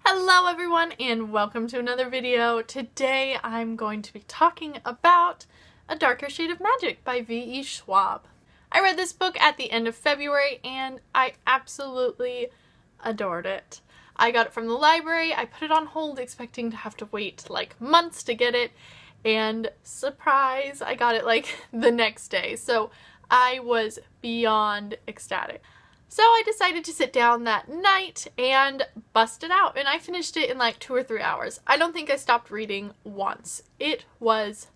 Hello everyone and welcome to another video. Today I'm going to be talking about A Darker Shade of Magic by V.E. Schwab. I read this book at the end of February and I absolutely adored it. I got it from the library, I put it on hold expecting to have to wait like months to get it, and surprise, I got it like the next day. So I was beyond ecstatic. So I decided to sit down that night and bust it out, and I finished it in like 2 or 3 hours. I don't think I stopped reading once. It was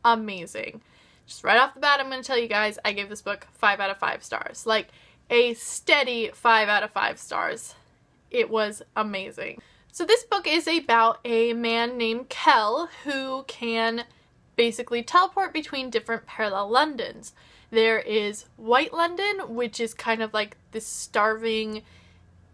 amazing. Just right off the bat, I'm going to tell you guys, I gave this book 5 out of 5 stars. Like a steady 5 out of 5 stars. It was amazing. So this book is about a man named Kel who can basically teleport between different parallel Londons. There is White London, which is kind of like this starving,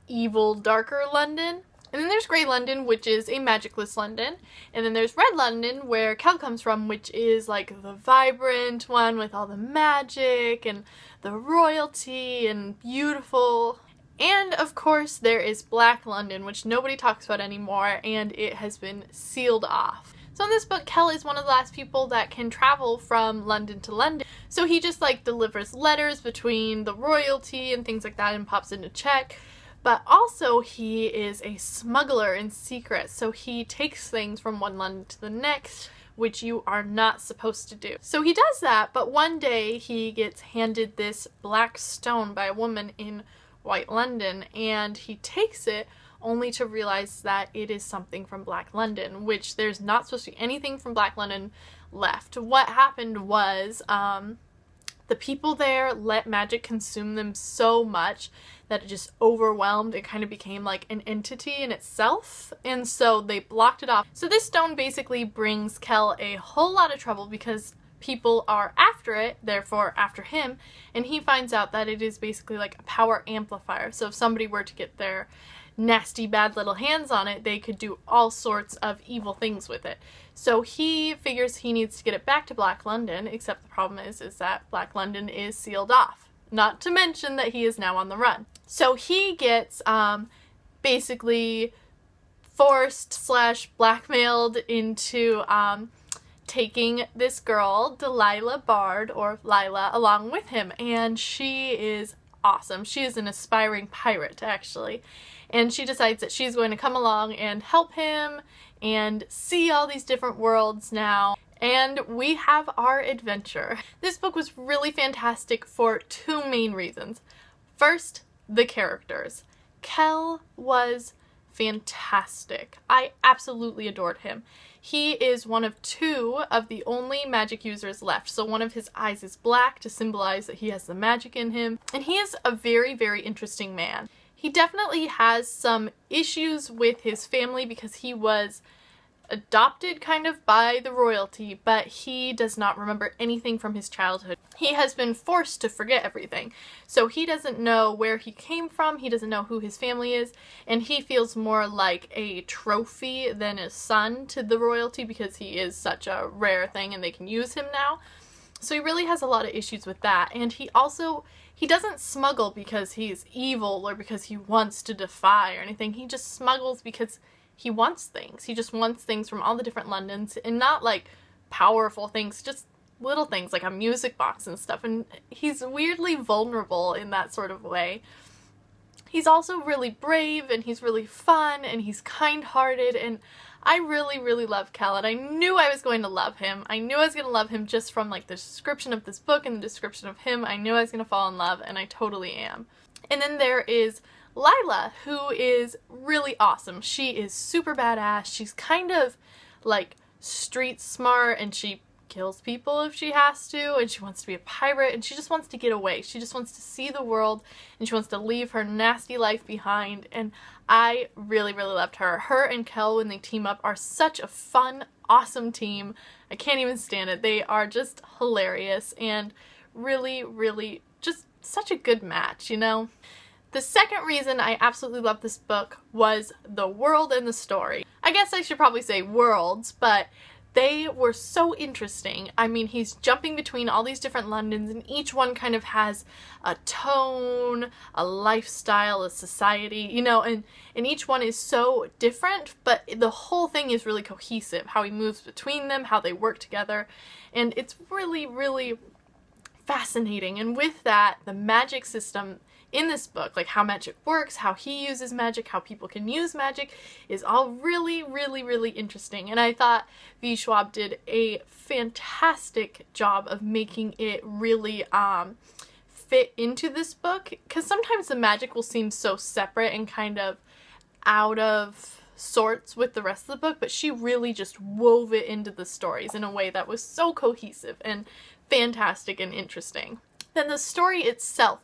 evil, darker London. And then there's Grey London, which is a magicless London. And then there's Red London, where Kel comes from, which is like the vibrant one with all the magic and the royalty and beautiful. And of course there is Black London, which nobody talks about anymore, and it has been sealed off. So in this book, Kel is one of the last people that can travel from London to London. So he just like delivers letters between the royalty and things like that and pops in a check. But also he is a smuggler in secret. So he takes things from one London to the next, which you are not supposed to do. So he does that, but one day he gets handed this black stone by a woman in White London, and he takes it only to realize that it is something from Black London, which there's not supposed to be anything from Black London left. What happened was the people there let magic consume them so much that it just overwhelmed. It kind of became like an entity in itself, and so they blocked it off. So this stone basically brings Kel a whole lot of trouble because people are after it, therefore after him, and he finds out that it is basically like a power amplifier. So if somebody were to get their nasty bad little hands on it, they could do all sorts of evil things with it. So he figures he needs to get it back to Black London, except the problem is that Black London is sealed off. Not to mention that he is now on the run. So he gets basically forced / blackmailed into taking this girl, Delilah Bard, or Lila, along with him, and she is awesome. She is an aspiring pirate, actually, and she decides that she's going to come along and help him and see all these different worlds now, and we have our adventure. This book was really fantastic for 2 main reasons. First, the characters. Kel was fantastic. I absolutely adored him. He is one of 2 of the only magic users left. So one of his eyes is black to symbolize that he has the magic in him. And he is a very, very interesting man. He definitely has some issues with his family because he was adopted kind of by the royalty, but he does not remember anything from his childhood. He has been forced to forget everything. So he doesn't know where he came from, he doesn't know who his family is, and he feels more like a trophy than a son to the royalty because he is such a rare thing and they can use him now. So he really has a lot of issues with that. And he doesn't smuggle because he's evil or because he wants to defy or anything. He just smuggles because he wants things. He just wants things from all the different Londons, and not like powerful things, just little things like a music box and stuff. And he's weirdly vulnerable in that sort of way. He's also really brave, and he's really fun, and he's kind-hearted, and I really, really love Kel, and I knew I was going to love him. I knew I was going to love him just from like the description of this book and the description of him. I knew I was going to fall in love, and I totally am. And then there is Lila, who is really awesome. She is super badass. She's kind of like street smart, and she kills people if she has to, and she wants to be a pirate, and she just wants to get away. She just wants to see the world, and she wants to leave her nasty life behind, and I really, really loved her. Her and Kel, when they team up, are such a fun, awesome team. I can't even stand it. They are just hilarious and really, really just such a good match, you know? The second reason I absolutely love this book was the world and the story. I guess I should probably say worlds, but they were so interesting. I mean, he's jumping between all these different Londons, and each one kind of has a tone, a lifestyle, a society, you know, and each one is so different, but the whole thing is really cohesive, how he moves between them, how they work together, and it's really, really fascinating. And with that, the magic system in this book, like how magic works, how he uses magic, how people can use magic, is all really, really, really interesting. And I thought V. Schwab did a fantastic job of making it really fit into this book, because sometimes the magic will seem so separate and kind of out of sorts with the rest of the book, but she really just wove it into the stories in a way that was so cohesive and fantastic and interesting. Then the story itself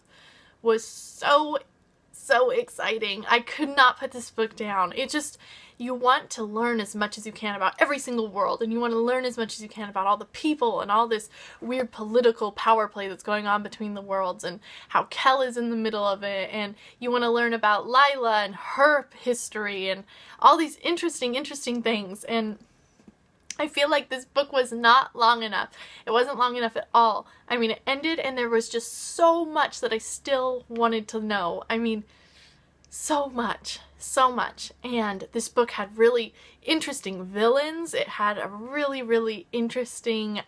was so exciting. I could not put this book down. It just, you want to learn as much as you can about every single world, and you want to learn as much as you can about all the people and all this weird political power play that's going on between the worlds, and how Kel is in the middle of it, and you want to learn about Lila and her history and all these interesting things. And I feel like this book was not long enough. It wasn't long enough at all. I mean, it ended and there was just so much that I still wanted to know. I mean, so much. And this book had really interesting villains. It had a really, really interesting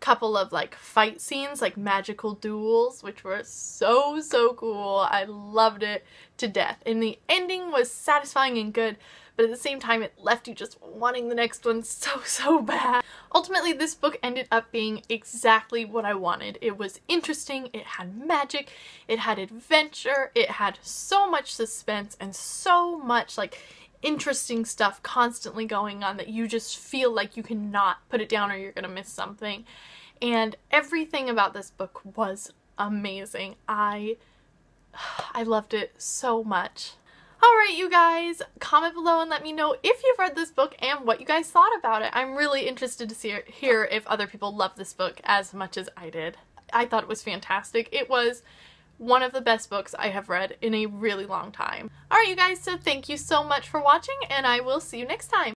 couple of like fight scenes, like magical duels, which were so cool. I loved it to death. And the ending was satisfying and good, but at the same time it left you just wanting the next one so bad. Ultimately, this book ended up being exactly what I wanted. It was interesting, it had magic, it had adventure, it had so much suspense and so much like interesting stuff constantly going on that you just feel like you cannot put it down or you're gonna miss something. And everything about this book was amazing. I loved it so much. Alright, you guys, comment below and let me know if you've read this book and what you guys thought about it. I'm really interested to hear if other people love this book as much as I did. I thought it was fantastic. It was one of the best books I have read in a really long time. Alright, you guys, so thank you so much for watching, and I will see you next time.